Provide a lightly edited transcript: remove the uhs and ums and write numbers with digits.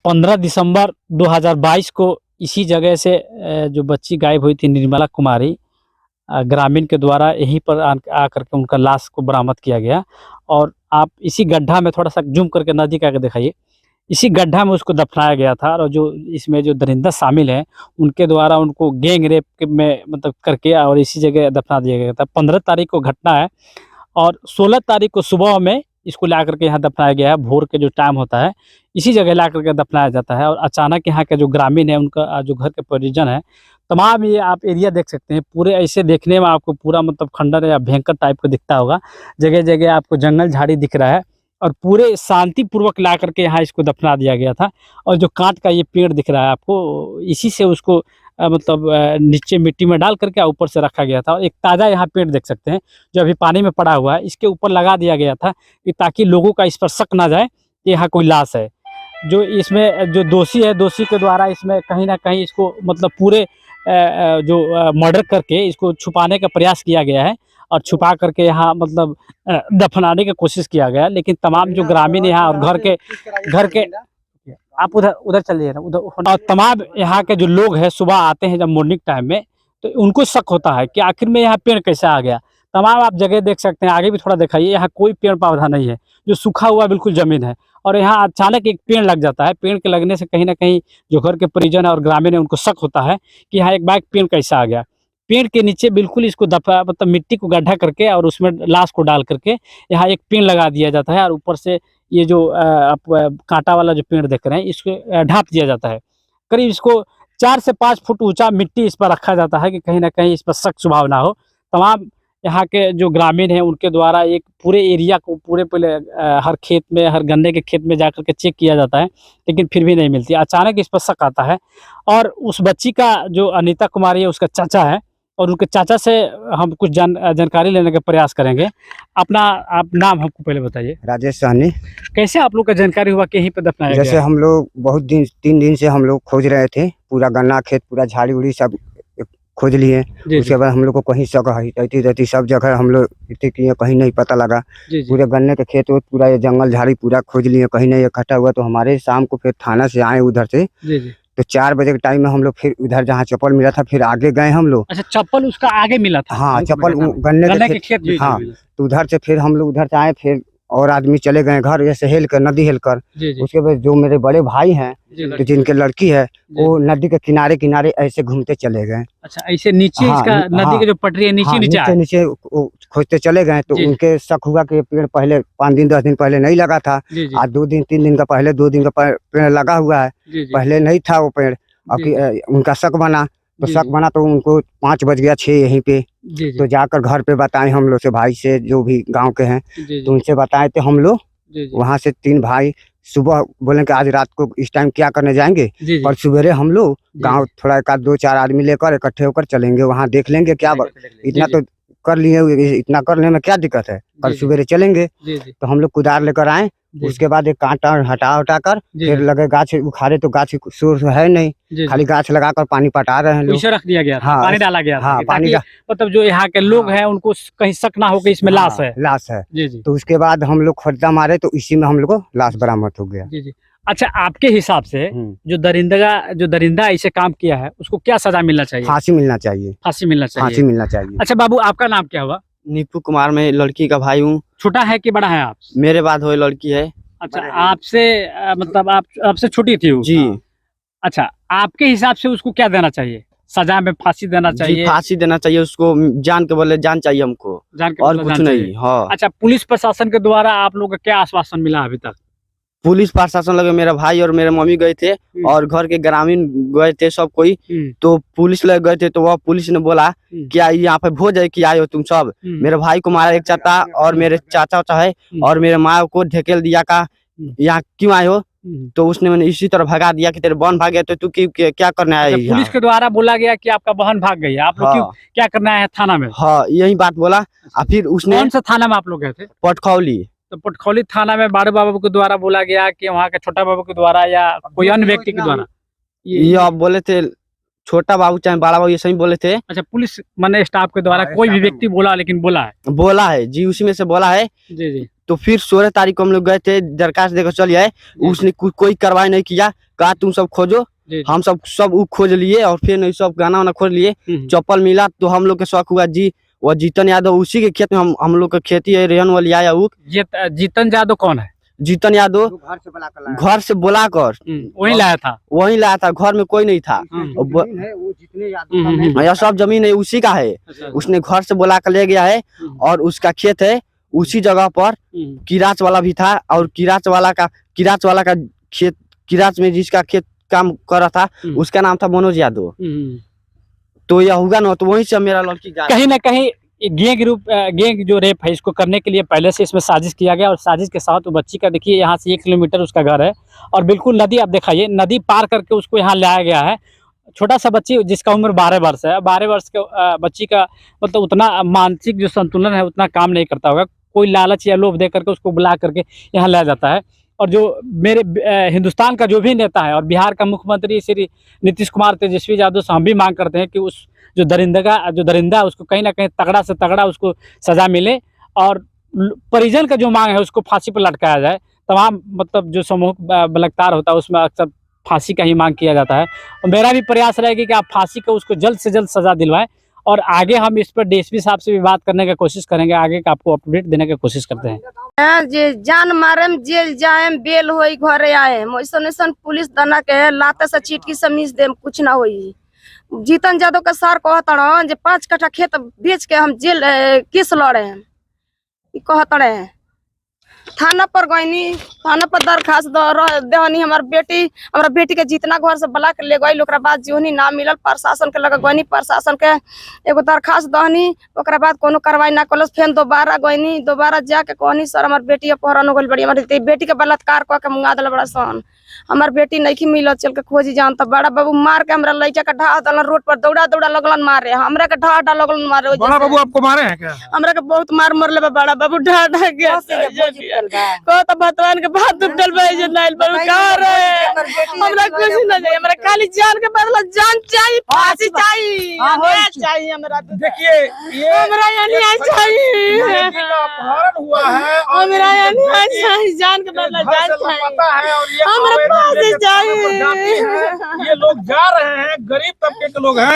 15 दिसंबर 2022 को इसी जगह से जो बच्ची गायब हुई थी निर्मला कुमारी, ग्रामीण के द्वारा यहीं पर आकर के उनका लाश को बरामद किया गया। और आप इसी गड्ढा में थोड़ा सा जूम करके नदी का दिखाइए, इसी गड्ढा में उसको दफनाया गया था। और जो इसमें जो दरिंदा शामिल हैं उनके द्वारा उनको गैंग रेप में मतलब करके और इसी जगह दफना दिया गया था। 15 तारीख को घटना है और 16 तारीख को सुबह में इसको ला करके यहाँ दफनाया गया है। भोर के जो टाइम होता है इसी जगह ला करके दफनाया जाता है। और अचानक यहाँ के जो ग्रामीण है उनका जो घर के परिजन है तमाम, ये आप एरिया देख सकते हैं पूरे, ऐसे देखने में आपको पूरा मतलब खंडर या भयंकर टाइप का दिखता होगा। जगह जगह आपको जंगल झाड़ी दिख रहा है और पूरे शांतिपूर्वक ला करके यहाँ इसको दफना दिया गया था। और जो कांट का ये पेड़ दिख रहा है आपको, इसी से उसको मतलब नीचे मिट्टी में डाल करके ऊपर से रखा गया था। और एक ताज़ा यहाँ पेड़ देख सकते हैं जो अभी पानी में पड़ा हुआ है, इसके ऊपर लगा दिया गया था कि ताकि लोगों का इस पर शक ना जाए कि यहाँ कोई लाश है। जो इसमें जो दोषी है, दोषी के द्वारा इसमें कहीं ना कहीं इसको मतलब पूरे जो मर्डर करके इसको छुपाने का प्रयास किया गया है और छुपा करके यहाँ मतलब दफनाने की कोशिश किया गया। लेकिन तमाम जो ग्रामीण यहाँ और घर के आप उधर उधर चलिए ना, उधर। और तमाम यहाँ के जो लोग हैं सुबह आते हैं जब मॉर्निंग टाइम में, तो उनको शक होता है कि आखिर में यहाँ पेड़ कैसे आ गया। तमाम आप जगह देख सकते हैं, आगे भी थोड़ा दिखाइए, यहाँ कोई पेड़ पौधा नहीं है, जो सूखा हुआ बिल्कुल जमीन है। और यहाँ अचानक एक पेड़ लग जाता है। पेड़ के लगने से कहीं ना कहीं जो घर के परिजन है और ग्रामीण है उनको शक होता है कि यहाँ एक बाइक पेड़ कैसे आ गया। पेड़ के नीचे बिल्कुल इसको दफा मतलब मिट्टी को गड्ढा करके और उसमें लाश को डाल करके यहाँ एक पेड़ लगा दिया जाता है। और ऊपर से ये जो आप कांटा वाला जो पेड़ देख रहे हैं इसको ढाप दिया जाता है। करीब इसको 4 से 5 फुट ऊंचा मिट्टी इस पर रखा जाता है कि कहीं ना कहीं इस पर शक शुभाव ना हो। तमाम यहाँ के जो ग्रामीण हैं उनके द्वारा एक पूरे एरिया को पूरे पहले हर खेत में, हर गन्ने के खेत में जाकर के चेक किया जाता है, लेकिन फिर भी नहीं मिलती। अचानक इस पर शक आता है और उस बच्ची का जो अनीता कुमारी है उसका चाचा है, और उनके चाचा से हम कुछ जानकारी लेने का प्रयास करेंगे। अपना आप नाम हमको पहले बताइए। राजेश सहनी। कैसे आप लोग का जानकारी हुआ कि यहीं पे दफनाया गया? जैसे हम लोग बहुत दिन 3 दिन से हम लोग खोज रहे थे, पूरा गन्ना खेत पूरा झाड़ी उड़ी सब खोज लिए। उसके बाद हम लोग को कहीं शक रहती सब जगह हम लोग किए, कहीं नहीं पता लगा। पूरे गन्ने के खेत पूरा ये जंगल झाड़ी पूरा खोज लिए, कहीं नहीं इकट्ठा हुआ। तो हमारे शाम को फिर थाना से आए उधर से, तो 4 बजे के टाइम में हम लोग फिर उधर जहाँ चप्पल मिला था फिर आगे गए हम लोग। अच्छा, चप्पल उसका आगे मिला था? हाँ, चप्पल गन्ने के खेत। हाँ, तो उधर से फिर हम लोग उधर से आए, फिर और आदमी चले गए घर, जैसे हेल कर नदी हेल कर। उसके बाद जो मेरे बड़े भाई हैं तो जिनके लड़की है वो नदी के किनारे किनारे ऐसे घूमते चले गए। अच्छा, ऐसे नीचे इसका नदी के जो पटरी है नीचे नीचे खोजते चले गए। तो उनके शक हुआ कि पेड़ पहले 5 दिन 10 दिन पहले नहीं लगा था, आज 2 दिन 3 दिन का पहले 2 दिन का पेड़ लगा हुआ है, पहले नहीं था वो पेड़। अब उनका शक बना, तो शक बना तो उनको 5 बज गया 6 यहीं पे। तो जाकर घर पे बताए हम लोग से, भाई से जो भी गांव के हैं तो उनसे बताए थे हम लोग। वहां से 3 भाई सुबह बोले कि आज रात को इस टाइम क्या करने जाएंगे, और सवेरे हम लोग गांव थोड़ा 1 2 4 आदमी लेकर इकट्ठे होकर चलेंगे, वहां देख लेंगे क्या इतना तो कर लिए, इतना करने में क्या दिक्कत है, कल सवेरे चलेंगे। तो हम लोग कुदार लेकर आए। उसके बाद एक कांटा हटा कर फिर लगे गाछ उखाड़े, तो गाछ सोर्स है नहीं, खाली गाछ लगाकर पानी पटा रहे हैं लोग। रख दिया गया था। हाँ, पानी डाला गया था। हाँ, पानी का मतलब जो यहाँ के लोग हैं उनको कहीं शक ना हो कि इसमें लाश है। तो उसके बाद हम लोग खोजा मारे तो इसी में हम लोग को लाश बरामद हो गया। अच्छा, आपके हिसाब से जो दरिंदा ऐसे काम किया है उसको क्या सजा मिलना चाहिए? फांसी मिलना चाहिए। फांसी मिलना चाहिए। अच्छा बाबू, आपका नाम क्या हुआ? नीपू कुमार, मैं लड़की का भाई हूँ। छोटा है कि बड़ा है आप? मेरे बाद हो लड़की है। अच्छा, आपसे मतलब आपसे छोटी थी वो? जी। अच्छा, आपके हिसाब से उसको क्या देना चाहिए? सजा में फांसी देना चाहिए? फांसी देना चाहिए उसको, जान के बोले जान चाहिए हमको, जान के और कुछ नहीं। हाँ। अच्छा, पुलिस प्रशासन के द्वारा आप लोग को क्या आश्वासन मिला अभी तक? पुलिस प्रशासन लगे, मेरा भाई और मेरे मम्मी गए थे और घर के ग्रामीण गए थे सब कोई। तो पुलिस लगे गए थे, तो वह पुलिस ने बोला क्या यहाँ पे भोज है कि आए हो तुम सब। मेरे भाई को मारा एक चाचा, और मेरे चाचा है, और मेरे माँ को ढकेल दिया का यहाँ क्यों आए हो। तो उसने मैंने इसी तरह भगा दिया कि तेरे बहन भाग गया तो तू क्या करने आया। पुलिस के द्वारा बोला गया कि आपका बहन भाग गई, आप लोग क्या करना है थाना में? हाँ, यही बात बोला। फिर उसने, कौन सा थाना में आप लोग गए थे? पटखौली। तो पटखौली थाना में बारू बाबू के द्वारा बोला गया कि वहाँ के छोटा बाबू के द्वारा या कोई अन्य व्यक्ति के द्वारा? ये आप बोले थे छोटा बाबू चाहे बड़ा बाबू, ये सही बोले थे। अच्छा, पुलिस माने स्टाफ के द्वारा कोई भी व्यक्ति बोला, लेकिन बोला है जी, उसी में से बोला है। जी। तो फिर 16 तारीख को हम लोग गए थे, दरखास्त देकर चले आए। उसने कोई कार्रवाई नहीं किया, कहा तुम सब खोजो। हम सब खोज लिए और फिर नहीं सब गाना वाना खोज लिए। चप्पल मिला तो हम लोग के शौक हुआ जी, वो जीतन यादव उसी के खेत में हम लोग का खेती है, रेहन वाली आया। जीतन यादव कौन है? जीतन यादव घर से बुलाकर वही लाया था, घर में कोई नहीं था। यह सब जमीन है उसी का है, उसने घर से बुला कर ले गया है। और उसका खेत है उसी जगह पर, किराच वाला भी था। और किराच वाला का खेत, किराच में जिसका खेत काम कर रहा था उसका नाम था मनोज यादव। तो यह होगा ना, तो वहीं से मेरा लड़की कहीं ना कहीं गैंग जो रेप है इसको करने के लिए पहले से इसमें साजिश किया गया। और साजिश के साथ वो बच्ची का देखिए यहाँ से 1 किलोमीटर उसका घर है और बिल्कुल नदी, आप दिखाइए नदी पार करके उसको यहाँ लाया गया है। छोटा सा बच्ची जिसका उम्र 12 वर्ष है, 12 वर्ष के बच्ची का मतलब उतना मानसिक जो संतुलन है उतना काम नहीं करता होगा। कोई लालच या लोभ दे करके उसको बुला करके यहाँ लाया जाता है। और जो मेरे हिंदुस्तान का जो भी नेता है और बिहार का मुख्यमंत्री श्री नीतीश कुमार, तेजस्वी यादव से हम भी मांग करते हैं कि उस जो दरिंदा उसको कहीं ना कहीं तगड़ा से तगड़ा उसको सजा मिले। और परिजन का जो मांग है उसको फांसी पर लटकाया जाए। तमाम मतलब जो समूह बलात्कार होता है उसमें अक्सर फांसी का ही मांग किया जाता है। और मेरा भी प्रयास रहेगा कि आप फांसी को उसको जल्द से जल्द सजा दिलवाएं। और आगे हम इस पर डीएसपी साहब से भी बात करने की कोशिश करेंगे, आगे का आपको अपडेट देने की कोशिश करते हैं। जे जान मारे जेल जाए बेल होई घरे आए, ऐसा पुलिस दना के लाते से चीटकी से मिस दे, कुछ ना होई। जीतन यादव का सर कहता जे 5 कट्ठा खेत बेच के हम जेल केस लड़े हैं, कहते थाना पर गईनी, थाना पर दरखास्त देहनी। हमार बेटी के जितना घर से बुला के ले गई, ओकरा बाद जोनी ना मिलल, प्रशासन के लगा गईनी, प्रशासन के एगो दरखास्त दहनी, ओकरा बाद कोनो कार्रवाई ना कलस। फिर दोबारा गईनी, दोबारा जाके कहनी सर हमार बेटी अपहरण हो गई बड़ी, हमारी बेटी के बलात्कार कह के मुंगा दिल बड़ा सन, हमार बेटी नहीं मिलत, चल के खोजी जान। तो बड़ा बाबू मार के हमरा लइका के ढा दलन, रोड पर दौड़ा लगलन मारे, हमरा के ढा लगलन मारे। बड़ा बाबू आपको मारे हैं क्या? हमरा के बहुत मरले बड़ा बाबू ढा के को तो भगवान के बात डल भाई जे नाइल पर का रे, हमरा कुछ ना चाहिए, हमरा खाली जान के बदला जान चाहिए, फांसी चाहिए, चाहिए हमरा। देखिए ये हमरा यानी चाहिए, अपहरण हुआ है, हमरा यानी चाहिए, जान के बदला जान चाहिए, हमरा फांसी चाहिए। ये लोग जा रहे हैं, गरीब तबके के लोग हैं।